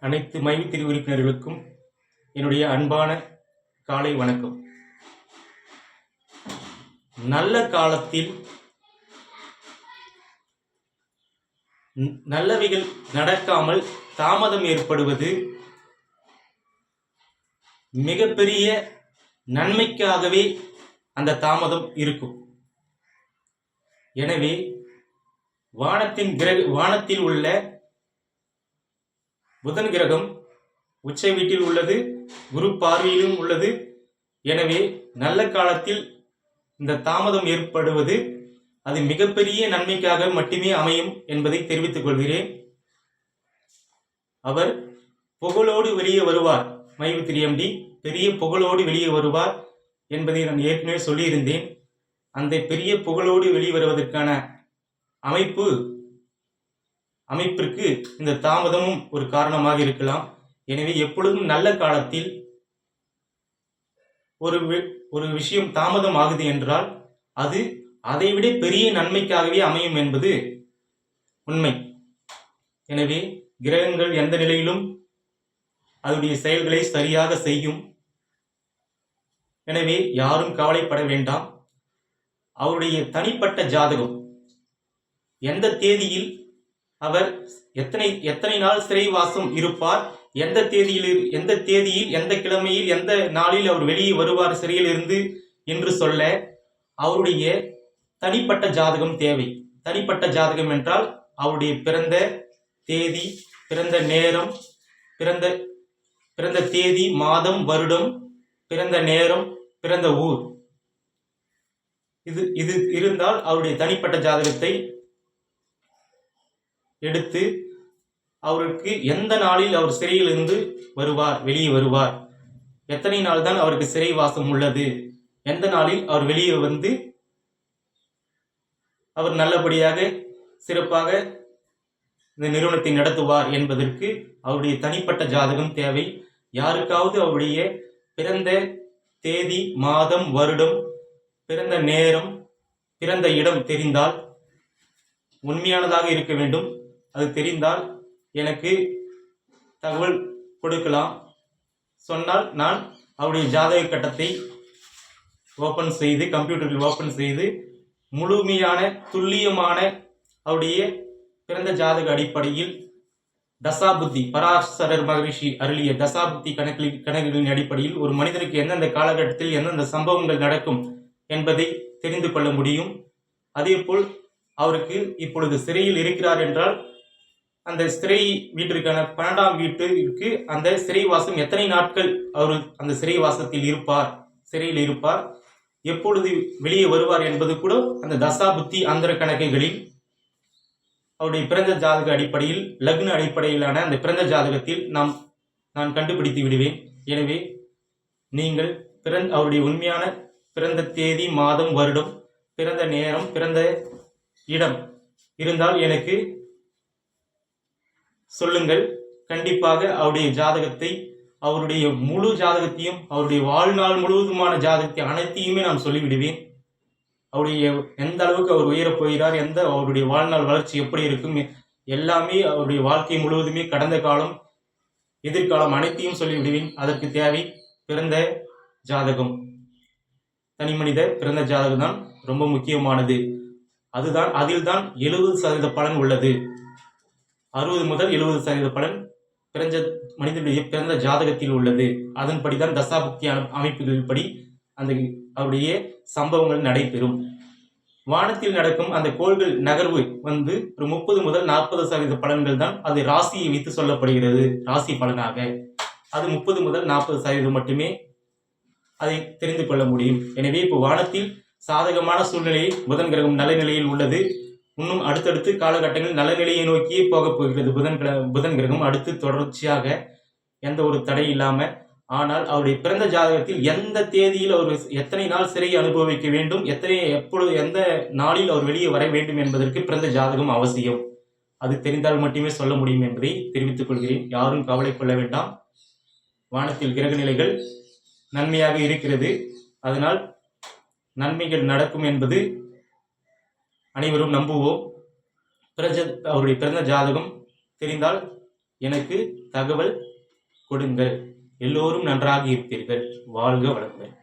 அனைத்து மைவித்திரி உறுப்பினர்களுக்கும் என்னுடைய அன்பான காலை வணக்கம். நல்ல காலத்தில் நல்லவைகள் நடக்காமல் தாமதம் ஏற்படுவது மிகப்பெரிய நன்மைக்காகவே அந்த தாமதம் இருக்கும். எனவே வானத்தில் உள்ள புதன் கிரகம் உச்ச வீட்டில் உள்ளது, குரு பார்வையிலும் உள்ளது. எனவே நல்ல காலத்தில் இந்த தாமதம் ஏற்படுவது அது மிகப்பெரிய நன்மைக்காக மட்டுமே அமையும் என்பதை தெரிவித்துக் கொள்கிறேன். அவர் புகழோடு வெளியே வருவார். மைவித்திரி எம்டி பெரிய புகழோடு வெளியே வருவார் என்பதை நான் ஏற்கனவே சொல்லியிருந்தேன். அந்த பெரிய புகழோடு வெளிவருவதற்கான அமைப்பிற்கு இந்த தாமதமும் ஒரு காரணமாக இருக்கலாம். எனவே எப்பொழுதும் நல்ல காலத்தில் ஒரு விஷயம் தாமதம் ஆகுது என்றால் அது அதைவிட பெரிய நன்மைக்காகவே அமையும் என்பது உண்மை. எனவே கிரகங்கள் எந்த நிலையிலும் அதனுடைய செயல்களை சரியாக செய்யும். எனவே யாரும் கவலைப்பட வேண்டாம். அவருடைய தனிப்பட்ட ஜாதகம் எந்த தேதியில் அவர் எத்தனை நாள் சிறைவாசம் இருப்பார், எந்த தேதியில் எந்த கிழமையில் எந்த நாளில் அவர் வெளியே வருவார் சிறையில் இருந்து என்று சொல்ல அவருடைய தனிப்பட்ட ஜாதகம் தேவை. தனிப்பட்ட ஜாதகம் என்றால் அவருடைய பிறந்த தேதி, பிறந்த நேரம், பிறந்த தேதி, மாதம், வருடம், பிறந்த நேரம், பிறந்த ஊர், இது இருந்தால் அவருடைய தனிப்பட்ட ஜாதகத்தை எடுத்து அவருக்கு எந்த நாளில் அவர் சிறையில் இருந்து வெளியே வருவார், எத்தனை நாள் தான் அவருக்கு சிறைவாசம் உள்ளது, எந்த நாளில் அவர் வெளியே வந்து அவர் நல்லபடியாக சிறப்பாக இந்த நிறுவனத்தை நடத்துவார் என்பதற்கு அவருடைய தனிப்பட்ட ஜாதகம் தேவை. யாருக்காவது அவருடைய பிறந்த தேதி, மாதம், வருடம், பிறந்த நேரம், பிறந்த இடம் தெரிந்தால் உண்மையானதாக இருக்க வேண்டும். அது தெரிந்தால் எனக்கு தகவல் கொடுக்கலாம். சொன்னால் நான் அவருடைய ஜாதக கட்டத்தை கம்ப்யூட்டரில் ஓபன் செய்து முழுமையான துல்லியமான அவருடைய பிறந்த ஜாதக அடிப்படையில் தசாபுத்தி, பராசரர் மகரிஷி அருளிய தசாபுத்தி கணக்குகளின் அடிப்படையில் ஒரு மனிதனுக்கு எந்தெந்த காலகட்டத்தில் எந்தெந்த சம்பவங்கள் நடக்கும் என்பதை தெரிந்து கொள்ள முடியும். அதேபோல் அவருக்கு இப்பொழுது சிறையில் இருக்கிறார் என்றால் அந்த சிறை வீட்டிற்கான 12ஆம் வீட்டிற்கு அந்த சிறைவாசம் எத்தனை நாட்கள் அவர் அந்த சிறைவாசத்தில் சிறையில் இருப்பார், எப்பொழுது வெளியே வருவார் என்பது கூட அந்த தசாபுத்தி அந்தர கணக்குகளில் அவருடைய பிறந்த ஜாதக அடிப்படையில், லக்ன அடிப்படையிலான அந்த பிறந்த ஜாதகத்தில் நான் கண்டுபிடித்து விடுவேன். எனவே நீங்கள் அவருடைய உண்மையான பிறந்த தேதி, மாதம், வருடம், பிறந்த நேரம், பிறந்த இடம் இருந்தால் எனக்கு சொல்லுங்கள். கண்டிப்பாக அவருடைய ஜாதகத்தை, அவருடைய முழு ஜாதகத்தையும், அவருடைய வாழ்நாள் முழுவதுமான ஜாதகத்தை அனைத்தையுமே நான் சொல்லிவிடுவேன். அவருடைய எந்த அளவுக்கு அவர் உயரப் போகிறார், அவருடைய வாழ்நாள் வளர்ச்சி எப்படி இருக்கும், எல்லாமே அவருடைய வாழ்க்கை முழுவதுமே, கடந்த காலம், எதிர்காலம் அனைத்தையும் சொல்லிவிடுவேன். அதற்கு தேவை பிறந்த ஜாதகம். தனி மனித பிறந்த ஜாதகம் தான் ரொம்ப முக்கியமானது. அதில்தான் 70% பலன் உள்ளது. 60 முதல் 70% பலன் மனிதனுடைய பிறந்த ஜாதகத்தில் உள்ளது. அதன்படிதான் தசாபுக்தி அமைப்புகள் படி அவருடைய சம்பவங்கள் நடைபெறும். வானத்தில் நடக்கும் அந்த கோள்கள் நகர்வு ஒரு 30 முதல் 40% பலன்கள் தான் அது ராசியை வைத்து சொல்லப்படுகிறது. ராசி பலனாக அது 30 முதல் 40% மட்டுமே அதை தெரிந்து கொள்ள முடியும். எனவே இப்போ வானத்தில் சாதகமான சூழ்நிலையில் புதன் கிரகம் நல்ல நிலையில் உள்ளது. இன்னும் அடுத்தடுத்து காலகட்டங்கள் நல்ல நிலையை நோக்கியே போகப் போகிறது. புதன் கிரகம் அடுத்து தொடர்ச்சியாக எந்த ஒரு தடை இல்லாம. ஆனால் அவருடைய பிறந்த ஜாதகத்தில் எந்த தேதியில் அவர் எத்தனை நாள் சிறை அனுபவிக்க வேண்டும், எந்த நாளில் அவர் வெளியே வர வேண்டும் என்பதற்கு பிறந்த ஜாதகம் அவசியம். அது தெரிந்தால் மட்டுமே சொல்ல முடியும் என்பதை தெரிவித்துக் கொள்கிறேன். யாரும் கவலை கொள்ள வேண்டாம். வானத்தில் கிரக நிலைகள் நன்மையாக இருக்கிறது. அதனால் நன்மைகள் நடக்கும் என்பது அனைவரும் நம்புவோம். அவருடைய பிறந்த ஜாதகம் தெரிந்தால் எனக்கு தகவல் கொடுங்கள். எல்லோரும் நன்றாக இருப்பீர்கள். வாழ்க வளமுடன்.